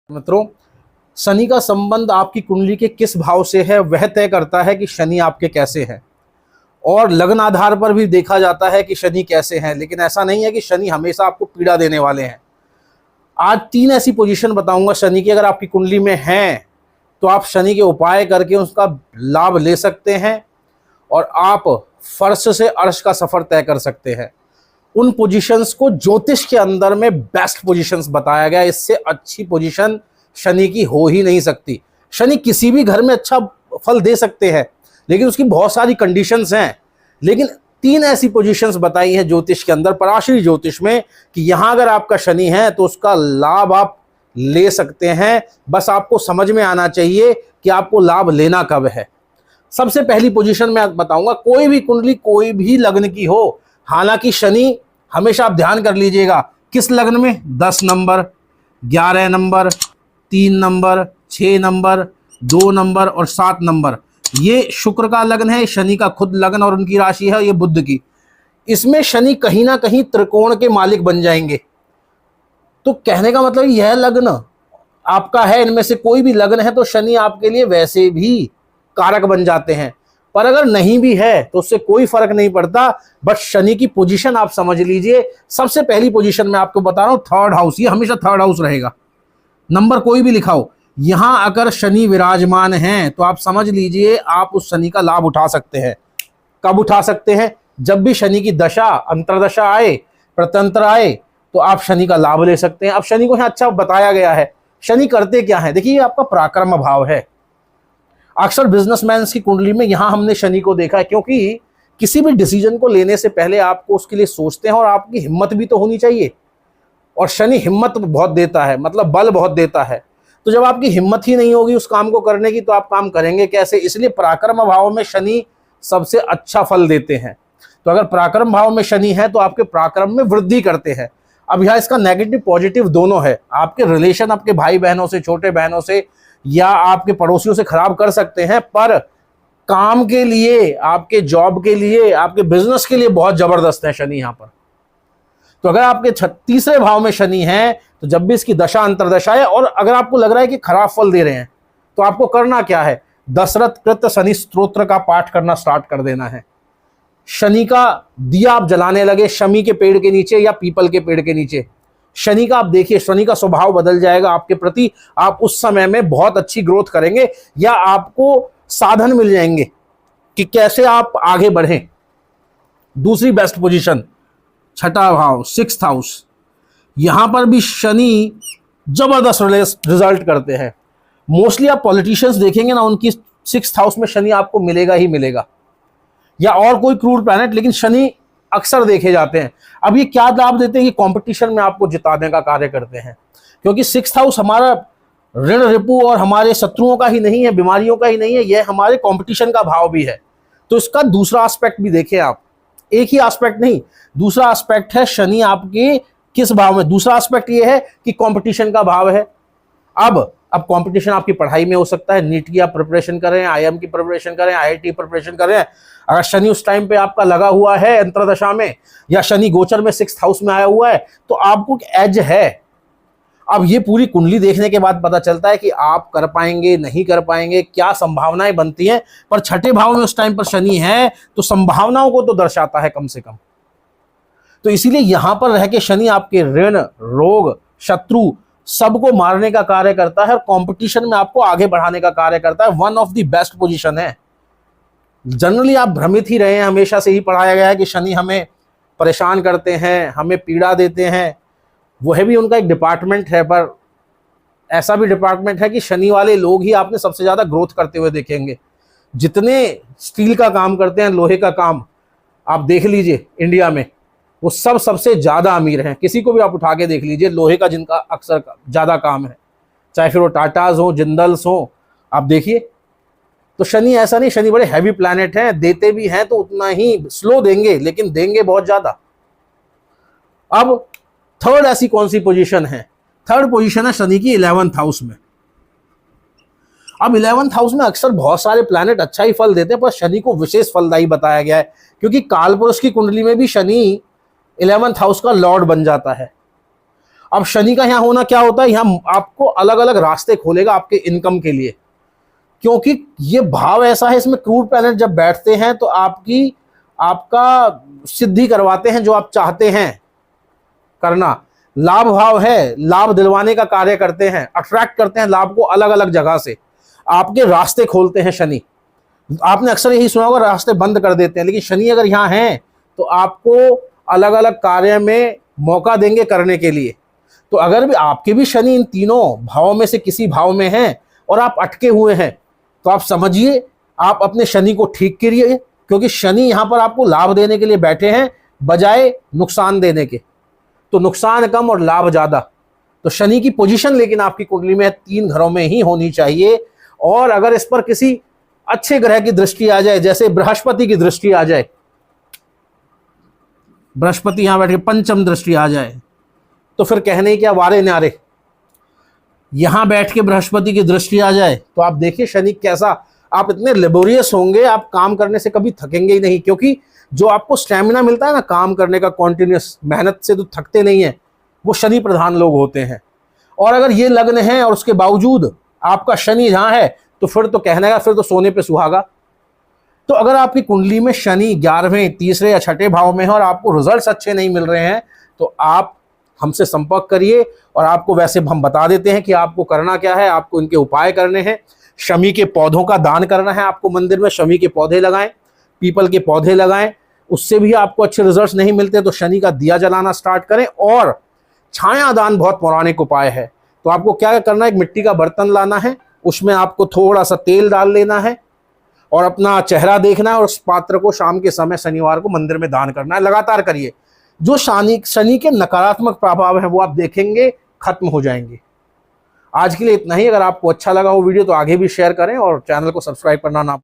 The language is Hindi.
मित्रों, शनि का संबंध आपकी कुंडली के किस भाव से है वह तय करता है कि शनि आपके कैसे हैं। और लग्न आधार पर भी देखा जाता है कि शनि कैसे हैं, लेकिन ऐसा नहीं है कि शनि हमेशा आपको पीड़ा देने वाले हैं। आज 3 ऐसी पोजीशन बताऊंगा शनि की, अगर आपकी कुंडली में हैं तो आप शनि के उपाय करके उसका लाभ ले सकते हैं और आप फर्श से अर्श का सफर तय कर सकते हैं। उन पोजीशंस को ज्योतिष के अंदर में बेस्ट पोजीशंस बताया गया। इससे अच्छी पोजीशन शनि की हो ही नहीं सकती। शनि किसी भी घर में अच्छा फल दे सकते हैं, लेकिन उसकी बहुत सारी कंडीशंस हैं। लेकिन 3 ऐसी पोजीशंस बताई हैं ज्योतिष के अंदर, पराशरी ज्योतिष में, कि यहां अगर आपका शनि है तो उसका लाभ आप ले सकते हैं। बस आपको समझ में आना चाहिए कि आपको लाभ लेना कब है। सबसे पहली पोजीशन में बताऊंगा, कोई भी कुंडली कोई भी लग्न की हो, हालांकि शनि हमेशा आप ध्यान कर लीजिएगा किस लग्न में 10 number, 11 number, 3 number, 6 number, 2 number और 7 नंबर, ये शुक्र का लग्न है, शनि का खुद लग्न और उनकी राशि है ये बुध की। इसमें शनि कहीं ना कहीं त्रिकोण के मालिक बन जाएंगे। तो कहने का मतलब यह लग्न आपका है, इनमें से कोई भी लग्न है तो शनि आपके लिए वैसे भी कारक बन जाते हैं। पर अगर नहीं भी है तो उससे कोई फर्क नहीं पड़ता। बस शनि की पोजीशन आप समझ लीजिए। सबसे पहली पोजीशन में आपको बता रहा हूं, 3rd हाउस, ये हमेशा 3rd हाउस रहेगा, नंबर कोई भी लिखाओ। यहां अगर शनि विराजमान है तो आप समझ लीजिए आप उस शनि का लाभ उठा सकते हैं। कब उठा सकते हैं? जब भी शनि की दशा, अंतरदशा आए, प्रतंत्र आए, तो आप शनि का लाभ ले सकते हैं। अब शनि को यहां अच्छा बताया गया है। शनि करते क्या है, देखिए आपका पराक्रम भाव है। अक्सर बिजनेसमैन की कुंडली में यहां हमने शनि को देखा है, क्योंकि किसी भी डिसीजन को लेने से पहले आपको उसके लिए सोचते हैं और आपकी हिम्मत भी तो होनी चाहिए। और शनि हिम्मत बहुत देता है, मतलब बल बहुत देता है। तो जब आपकी हिम्मत ही नहीं होगी उस काम को करने की तो आप काम करेंगे कैसे? इसलिए पराक्रम भाव में शनि सबसे अच्छा फल देते हैं। तो अगर पराक्रम भाव में शनि है तो आपके पराक्रम में वृद्धि करते हैं। अब यहाँ इसका नेगेटिव पॉजिटिव दोनों है। आपके रिलेशन आपके भाई बहनों से, छोटे बहनों से या आपके पड़ोसियों से खराब कर सकते हैं, पर काम के लिए, आपके जॉब के लिए, आपके बिजनेस के लिए बहुत जबरदस्त है शनि यहाँ पर। तो अगर आपके 36वें भाव में शनि है तो जब भी इसकी दशा अंतरदशा है और अगर आपको लग रहा है कि खराब फल दे रहे हैं तो आपको करना क्या है? दशरथ कृत शनि स्तोत्र का पाठ करना स्टार्ट कर देना है। शनि का दिया आप जलाने लगे शमी के पेड़ के नीचे या पीपल के पेड़ के नीचे। शनि का आप देखिए, शनि का स्वभाव बदल जाएगा आपके प्रति। आप उस समय में बहुत अच्छी ग्रोथ करेंगे या आपको साधन मिल जाएंगे कि कैसे आप आगे बढ़ें। दूसरी बेस्ट पोजीशन, 6ठा भाव, 6th हाउस, यहां पर भी शनि जबरदस्त रिजल्ट करते हैं। मोस्टली आप पॉलिटिशियंस देखेंगे ना, उनकी 6th हाउस में शनि आपको मिलेगा ही मिलेगा, या और कोई क्रूर प्लैनेट, लेकिन शनि अक्सर देखे जाते हैं। अब ये क्या लाभ देते हैं कि कंपटीशन में आपको जिताने का कार्य करते हैं, क्योंकि 6th हाउस हमारा ऋण रिपु और हमारे शत्रुओं का ही नहीं है, बीमारियों का ही नहीं है, यह हमारे कंपटीशन का भाव भी है। तो इसका दूसरा एस्पेक्ट भी देखें आप, एक ही एस्पेक्ट नहीं, दूसरा एस्पेक्ट है शनि आपके किस भाव में। दूसरा एस्पेक्ट ये है कि कंपटीशन का भाव है। अब कंपटीशन आपकी पढ़ाई में हो सकता है, नीट की आप प्रिपरेशन कर रहे हैं, आईएम की प्रिपरेशन कर रहे हैं, आईआईटी प्रिपरेशन कर रहे हैं। अगर शनि उस टाइम पे आपका लगा हुआ है अंतरदशा में, या शनि गोचर में 6th हाउस में आया हुआ है, तो आपको एज है। अब ये पूरी कुंडली देखने के बाद पता चलता है कि आप कर पाएंगे, नहीं कर पाएंगे, क्या संभावनाएं बनती हैं। पर 6ठे भाव में उस टाइम पर शनि है तो संभावनाओं को तो दर्शाता है कम से कम। तो इसीलिए यहां पर रह के शनि आपके ऋण, रोग, शत्रु सबको मारने का कार्य करता है और कंपटीशन में आपको आगे बढ़ाने का कार्य करता है। One of the best position है। जनरली आप भ्रमित ही रहे हैं, हमेशा से ही पढ़ाया गया है कि शनि हमें परेशान करते हैं, हमें पीड़ा देते हैं। वह भी उनका एक डिपार्टमेंट है, पर ऐसा भी डिपार्टमेंट है कि शनि वाले लोग ही आपने सबसे ज्यादा ग्रोथ करते हुए देखेंगे। जितने स्टील का काम करते हैं, लोहे का काम आप देख लीजिए इंडिया में, वो सब सबसे ज्यादा अमीर हैं। किसी को भी आप उठा के देख लीजिए, लोहे का जिनका अक्सर ज्यादा काम है, चाहे फिर वो टाटाज हो, जिंदल्स हो, आप देखिए। तो शनि ऐसा नहीं, शनि बड़े हैवी प्लैनेट हैं, देते भी हैं तो उतना ही स्लो देंगे, लेकिन देंगे बहुत ज्यादा। अब 3rd ऐसी कौन सी पोजीशन है? 3rd पोजीशन है शनि की 11th हाउस में। अब 11th हाउस में अक्सर बहुत सारे प्लैनेट अच्छा ही फल देते हैं, पर शनि को विशेष फलदायी बताया गया है, क्योंकि कालपुरुष की कुंडली में भी शनि 11th हाउस का लॉर्ड बन जाता है। अब शनि का यहाँ होना क्या होता है, यहाँ आपको अलग अलग रास्ते खोलेगा आपके इनकम के लिए, क्योंकि ये भाव ऐसा है, इसमें क्रूड प्लैनेट जब बैठते हैं तो आपका सिद्धि करवाते हैं जो आप चाहते हैं करना। लाभ भाव है, लाभ दिलवाने का कार्य करते हैं, अट्रैक्ट करते हैं लाभ को अलग अलग जगह से, आपके रास्ते खोलते हैं शनि। आपने अक्सर यही सुना होगा, रास्ते बंद कर देते हैं, लेकिन शनि अगर यहाँ हैं तो आपको अलग अलग कार्य में मौका देंगे करने के लिए। तो अगर भी आपके भी शनि इन तीनों भावों में से किसी भाव में हैं और आप अटके हुए हैं, तो आप समझिए आप अपने शनि को ठीक करिए, क्योंकि शनि यहाँ पर आपको लाभ देने के लिए बैठे हैं बजाय नुकसान देने के। तो नुकसान कम और लाभ ज्यादा। तो शनि की पोजीशन लेकिन आपकी कुंडली में 3 घरों में ही होनी चाहिए। और अगर इस पर किसी अच्छे ग्रह की दृष्टि आ जाए, जैसे बृहस्पति की दृष्टि आ जाए, बृहस्पति यहां बैठ के पंचम दृष्टि आ जाए, तो फिर कहने क्या वारे न्यारे। यहां बैठ के बृहस्पति की दृष्टि आ जाए तो आप देखिए शनि कैसा, आप इतने लेबोरियस होंगे, आप काम करने से कभी थकेंगे ही नहीं, क्योंकि जो आपको स्टैमिना मिलता है ना काम करने का, कॉन्टिन्यूस मेहनत से तो थकते नहीं है, वो शनि प्रधान लोग होते हैं। और अगर ये लग्न है और उसके बावजूद आपका शनि जहां है, तो फिर तो कहने का फिर तो सोने पे सुहागा। तो अगर आपकी कुंडली में शनि 11वें, तीसरे या छठे भाव में है और आपको रिजल्ट्स अच्छे नहीं मिल रहे हैं, तो आप हमसे संपर्क करिए और आपको वैसे हम बता देते हैं कि आपको करना क्या है। आपको इनके उपाय करने हैं, शमी के पौधों का दान करना है, आपको मंदिर में शमी के पौधे लगाएं, पीपल के पौधे लगाएं, उससे भी आपको अच्छे रिजल्ट्स नहीं मिलते तो शनि का दिया जलाना स्टार्ट करें। और छाया दान बहुत पौराणिक उपाय है। तो आपको क्या करना है, एक मिट्टी का बर्तन लाना है, उसमें आपको थोड़ा सा तेल डाल लेना है और अपना चेहरा देखना है और उस पात्र को शाम के समय शनिवार को मंदिर में दान करना है। लगातार करिए, जो शनि के नकारात्मक प्रभाव है वो आप देखेंगे खत्म हो जाएंगे। आज के लिए इतना ही। अगर आपको अच्छा लगा वो वीडियो तो आगे भी शेयर करें और चैनल को सब्सक्राइब करना ना